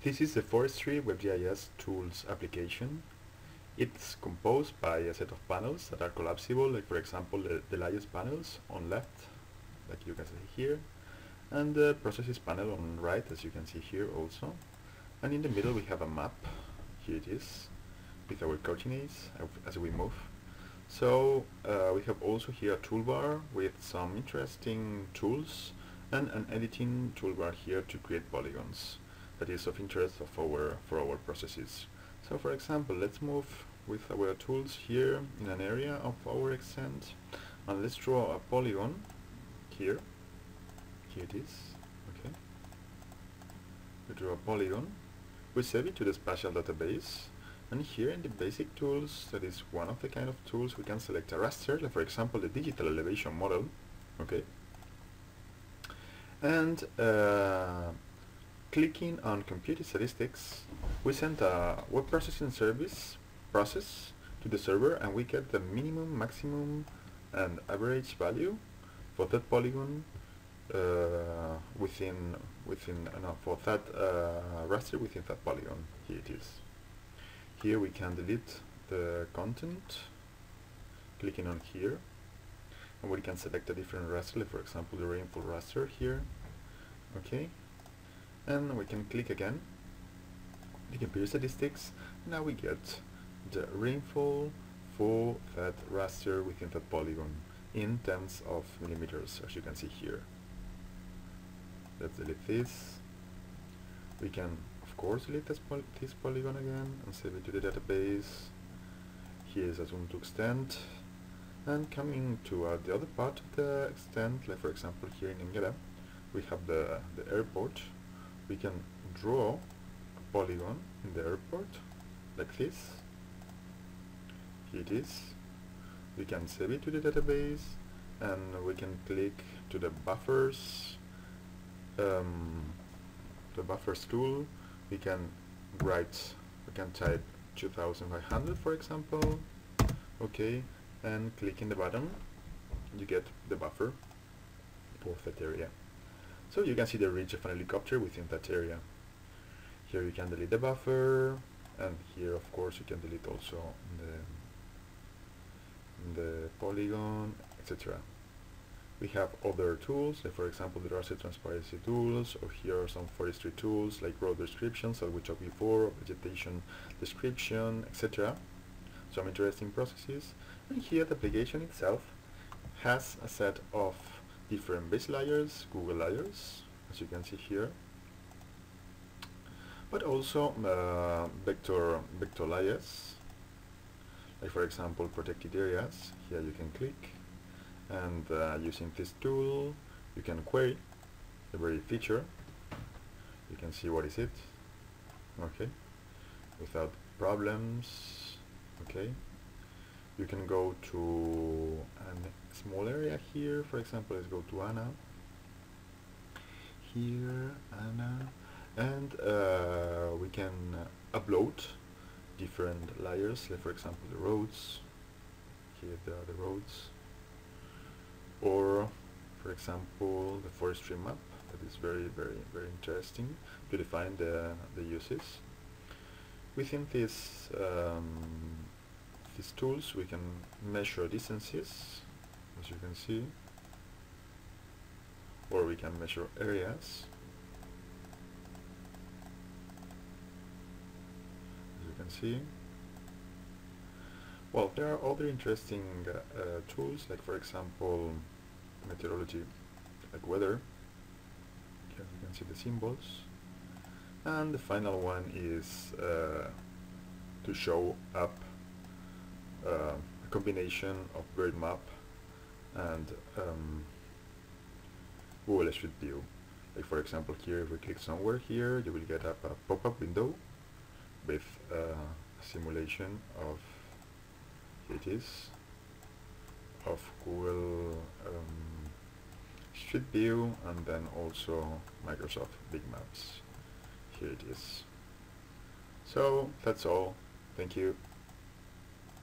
This is the Forestry Web GIS Tools application. It's composed by a set of panels that are collapsible, like for example the layers panels on left, like you can see here, and the processes panel on right, as you can see here also. And in the middle we have a map, here it is, with our coordinates as we move. So we have also here a toolbar with some interesting tools and an editing toolbar here to create polygons that is of interest for our processes. So for example, let's move with our tools here in an area of our extent, and let's draw a polygon here. Here it is. Okay. We draw a polygon. We save it to the Spatial database, and here in the basic tools, that is one of the kind of tools, we can select a raster, like for example the digital elevation model. Okay. And clicking on compute statistics, we send a web processing service process to the server, and we get the minimum, maximum, and average value for that polygon for that raster within that polygon. Here it is. Here we can delete the content, clicking on here, and we can select a different raster, like for example the rainfall raster here. Okay. And we can click again the compute statistics. Now we get the rainfall for that raster within that polygon in tens of millimeters, as you can see here. Let's delete this. We can of course delete this polygon again and save it to the database. Here is a zoom to extent, and coming to the other part of the extent, like for example here in Engela we have the airport. We can draw a polygon in the airport like this. Here it is. We can save it to the database, and we can click to the buffers, tool. We can type 2500 for example. Okay, and clicking the button, you get the buffer for that area. So you can see the ridge of an helicopter within that area. Here you can delete the buffer, and here of course you can delete also the polygon, etc. We have other tools, like for example the raster transparency tools, or here are some forestry tools like road descriptions that we talked before, vegetation description, etc. Some interesting processes. And here the application itself has a set of different base layers, Google layers, as you can see here, but also vector layers, like for example protected areas. Here you can click, and using this tool you can query the very feature. You can see what is it, okay, without problems. Okay, you can go to a small area here, for example let's go to Anna, here Anna, and we can upload different layers, like for example the roads. Here there are the roads, or for example the forestry map. That is very interesting to define the uses. Within this these tools we can measure distances, as you can see, or we can measure areas, as you can see. Well, there are other interesting tools, like for example meteorology, like weather. Here you can see the symbols. And the final one is to show up a combination of bird map and Google Street View. Like for example here, if we click somewhere here, you will get up a pop-up window with a simulation of, here it is, of Google Street View, and then also Microsoft Big Maps. Here it is. So that's all. Thank you.